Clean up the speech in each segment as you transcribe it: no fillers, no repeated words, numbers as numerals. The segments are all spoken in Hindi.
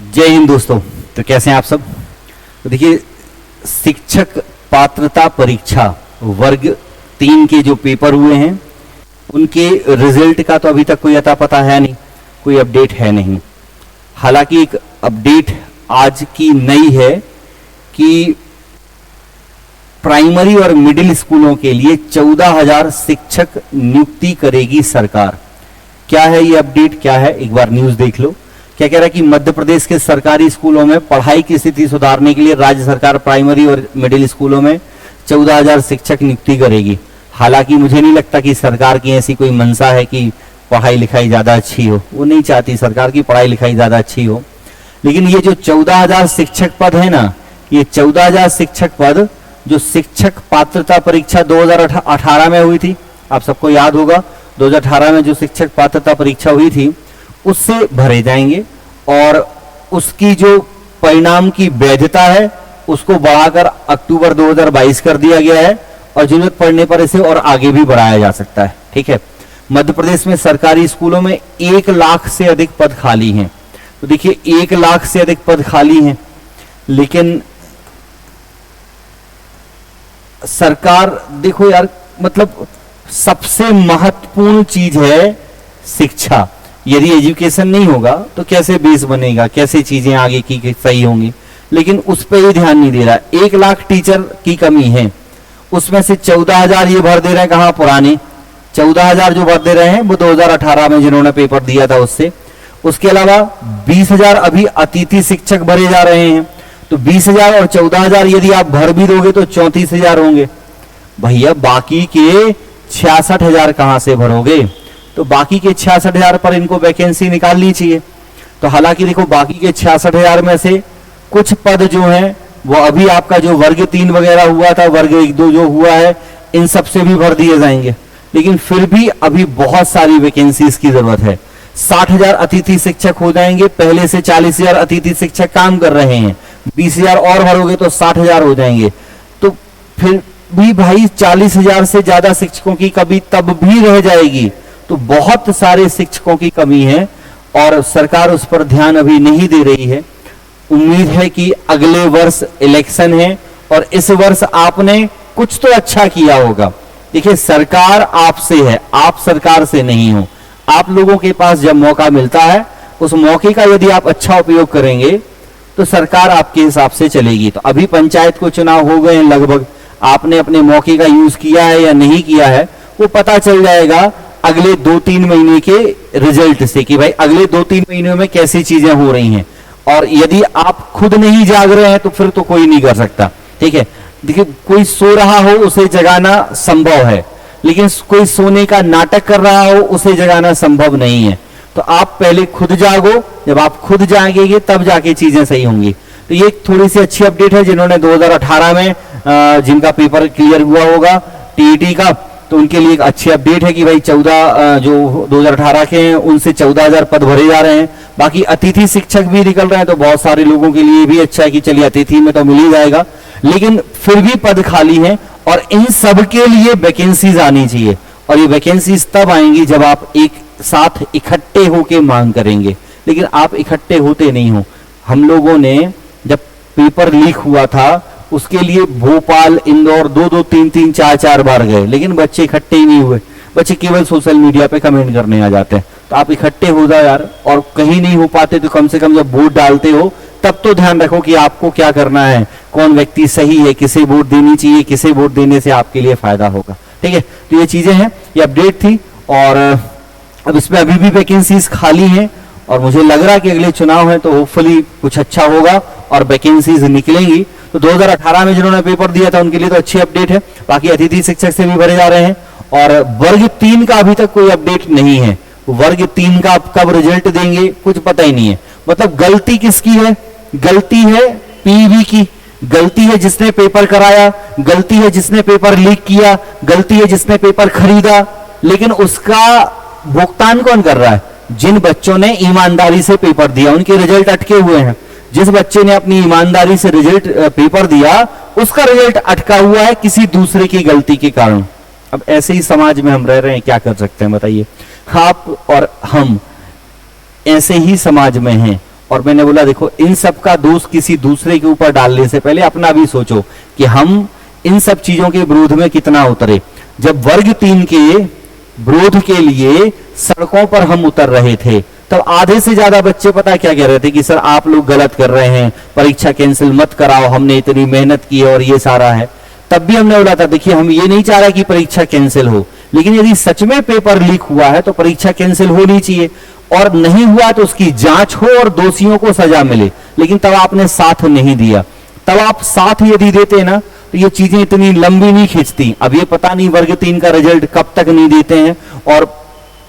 जय हिंद दोस्तों। तो कैसे हैं आप सब। तो देखिए, शिक्षक पात्रता परीक्षा वर्ग 3 के जो पेपर हुए हैं उनके रिजल्ट का तो अभी तक कोई अता पता है नहीं, कोई अपडेट है नहीं। हालांकि एक अपडेट आज की नई है कि प्राइमरी और मिडिल स्कूलों के लिए 14,000 शिक्षक नियुक्ति करेगी सरकार। क्या है ये अपडेट, क्या है, एक बार न्यूज देख लो। क्या कह रहा है कि मध्य प्रदेश के सरकारी स्कूलों में पढ़ाई की स्थिति सुधारने के लिए राज्य सरकार प्राइमरी और मिडिल स्कूलों में 14,000 शिक्षक नियुक्ति करेगी। हालांकि मुझे नहीं लगता कि सरकार की ऐसी कोई मंशा है कि पढ़ाई लिखाई ज्यादा अच्छी हो, वो नहीं चाहती सरकार की पढ़ाई लिखाई ज्यादा अच्छी हो। लेकिन ये जो 14,000 शिक्षक पद है ना, ये 14,000 शिक्षक पद जो शिक्षक पात्रता परीक्षा 2018 में हुई थी, आप सबको याद होगा 2018 में जो शिक्षक पात्रता परीक्षा हुई थी उससे भरे जाएंगे और उसकी जो परिणाम की वैधता है उसको बढ़ाकर अक्टूबर 2022 कर दिया गया है और जरूरत पड़ने पर इसे और आगे भी बढ़ाया जा सकता है। ठीक है, मध्य प्रदेश में सरकारी स्कूलों में 1 लाख से अधिक पद खाली हैं। तो देखिए 1 लाख से अधिक पद खाली हैं, लेकिन सरकार देखो यार, मतलब सबसे महत्वपूर्ण चीज है शिक्षा। यदि एजुकेशन नहीं होगा तो कैसे बेस बनेगा, कैसे चीजें आगे की सही होंगी, लेकिन उस पर ही ध्यान नहीं दे रहा। 1 लाख टीचर की कमी है, उसमें से 14,000 ये भर दे रहे हैं। कहां पुराने 14,000 जो भर दे रहे हैं वो 2018 में जिन्होंने पेपर दिया था उससे। उसके अलावा 20,000 अभी अतिथि शिक्षक भरे जा रहे हैं। तो 20,000 और 14,000 यदि आप भर भी दोगे तो 34,000 होंगे। भैया बाकी के 66,000 कहां से भरोगे। तो बाकी के 66,000 पर इनको वैकेंसी निकालनी चाहिए। तो हालांकि देखो बाकी के 66,000 में से कुछ पद जो हैं वो अभी आपका जो वर्ग 3 वगैरह हुआ था, वर्ग 1-2 जो हुआ है, इन सब से भी भर दिए जाएंगे। लेकिन फिर भी अभी बहुत सारी वैकेंसीज की जरूरत है। 60,000 अतिथि शिक्षक हो जाएंगे, पहले से 40,000 अतिथि शिक्षक काम कर रहे हैं। 20,000 और भरोगे तो 60,000 हो जाएंगे। तो फिर भी भाई 40,000 से ज्यादा शिक्षकों की कमी तब भी रह जाएगी। तो बहुत सारे शिक्षकों की कमी है और सरकार उस पर ध्यान अभी नहीं दे रही है। उम्मीद है कि अगले वर्ष इलेक्शन है और इस वर्ष आपने कुछ तो अच्छा किया होगा। देखिए सरकार आपसे है, आप सरकार से नहीं हो। आप लोगों के पास जब मौका मिलता है उस मौके का यदि आप अच्छा उपयोग करेंगे तो सरकार आपके हिसाब से चलेगी। तो अभी पंचायत को चुनाव हो गए हैं लगभग, आपने अपने मौके का यूज किया है या नहीं किया है वो पता चल जाएगा अगले 2-3 महीने के रिजल्ट से कि भाई अगले 2-3 महीनों में कैसी चीजें हो रही हैं। और यदि आप खुद नहीं जाग रहे हैं तो फिर तो कोई नहीं कर सकता। ठीक है, देखिए कोई सो रहा हो उसे जगाना संभव है, लेकिन कोई सोने का नाटक कर रहा हो उसे जगाना संभव नहीं है। तो आप पहले खुद जागो, जब आप खुद जागेंगे तब जाके चीजें सही होंगी। तो ये थोड़ी सी अच्छी अपडेट है। जिन्होंने 2018 में जिनका पेपर क्लियर हुआ होगा टीईटी का, तो उनके लिए एक अच्छी अपडेट है कि भाई 14 जो 2018 के हैं उनसे 14,000 पद भरे जा रहे हैं। बाकी अतिथि शिक्षक भी निकल रहे हैं, तो बहुत सारे लोगों के लिए भी अच्छा है कि चलिए अतिथि में तो मिल ही जाएगा, लेकिन फिर भी पद खाली हैं और इन सब के लिए वैकेंसीज आनी चाहिए। और ये वैकेंसीज तब आएंगी जब आप एक साथ इकट्ठे होके मांग करेंगे, लेकिन आप इकट्ठे होते नहीं हो। हम लोगों ने जब पेपर लीक हुआ था उसके लिए भोपाल, इंदौर 2-2, 3-3, 4-4 बार गए, लेकिन बच्चे इकट्ठे ही नहीं हुए। बच्चे केवल सोशल मीडिया पे कमेंट करने आ जाते हैं। तो आप इकट्ठे हो जाओ यार, और कहीं नहीं हो पाते तो कम से कम जब वोट डालते हो तब तो ध्यान रखो कि आपको क्या करना है, कौन व्यक्ति सही है, किसे वोट देनी चाहिए, किसे वोट देने से आपके लिए फायदा होगा। ठीक है, तो ये चीजें हैं, ये अपडेट थी। और अब इसमें अभी भी वैकेंसीज खाली हैं और मुझे लग रहा है कि अगले चुनाव है तो होपफुली कुछ अच्छा होगा और वैकेंसीज निकलेंगी। तो 2018 में जिन्होंने पेपर दिया था उनके लिए तो अच्छी अपडेट है। बाकी अतिथि शिक्षक से भी भरे जा रहे हैं। और वर्ग 3 का अभी तक कोई अपडेट नहीं है। वर्ग 3 का कब रिजल्ट देंगे कुछ पता ही नहीं है। मतलब गलती किसकी है? गलती है पीवी की, गलती है जिसने पेपर कराया, गलती है जिसने पेपर लीक किया, गलती है जिसने पेपर खरीदा, लेकिन उसका भुगतान कौन कर रहा है? जिन बच्चों ने ईमानदारी से पेपर दिया उनके रिजल्ट अटके हुए हैं। जिस बच्चे ने अपनी ईमानदारी से रिजल्ट पेपर दिया उसका रिजल्ट अटका हुआ है किसी दूसरे की गलती के कारण। अब ऐसे ही समाज में हम रह रहे हैं, क्या कर सकते हैं बताइए। आप और हम ऐसे ही समाज में हैं और मैंने बोला देखो इन सब का दोष किसी दूसरे के ऊपर डालने से पहले अपना भी सोचो कि हम इन सब चीजों के विरोध में कितना उतरे। जब वर्ग 3 के विरोध के लिए सड़कों पर हम उतर रहे थे तब आधे से ज्यादा बच्चे पता क्या कह रहे थे कि सर आप लोग गलत कर रहे हैं, परीक्षा कैंसिल मत कराओ, हमने इतनी मेहनत की है और ये सारा है। तब भी हमने बोला था देखिए हम ये नहीं चाह रहे कि परीक्षा कैंसिल हो, लेकिन यदि सच में पेपर लीक हुआ है तो परीक्षा कैंसिल होनी चाहिए, और नहीं हुआ तो उसकी जांच हो और दोषियों को सजा मिले। लेकिन तब आपने साथ नहीं दिया। तब आप साथ यदि देते ना तो ये चीजें इतनी लंबी नहीं खींचती। अब ये पता नहीं वर्ग 3 का रिजल्ट कब तक नहीं देते हैं, और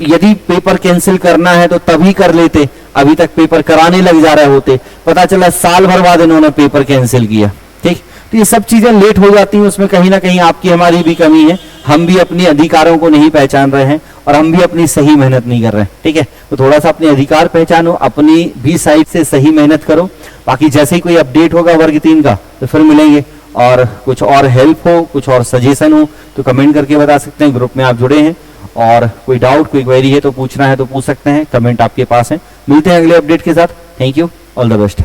यदि पेपर कैंसिल करना है तो तभी कर लेते, अभी तक पेपर कराने लग जा रहे होते, पता चला साल भर बाद इन्होंने पेपर कैंसिल किया। ठीक, तो ये सब चीजें लेट हो जाती हैं, उसमें कहीं ना कहीं आपकी हमारी भी कमी है। हम भी अपने अधिकारों को नहीं पहचान रहे हैं और हम भी अपनी सही मेहनत नहीं कर रहे हैं। ठीक है, तो थोड़ा सा अपने अधिकार पहचानो, अपनी भी साइड से सही मेहनत करो। बाकी जैसे ही कोई अपडेट होगा वर्ग 3 का तो फिर मिलेंगे, और कुछ और हेल्प हो, कुछ और सजेशन हो तो कमेंट करके बता सकते हैं। ग्रुप में आप जुड़े हैं और कोई डाउट कोई क्वेरी है तो पूछना है तो पूछ सकते हैं, कमेंट आपके पास है। मिलते हैं अगले अपडेट के साथ। Thank you, all the best.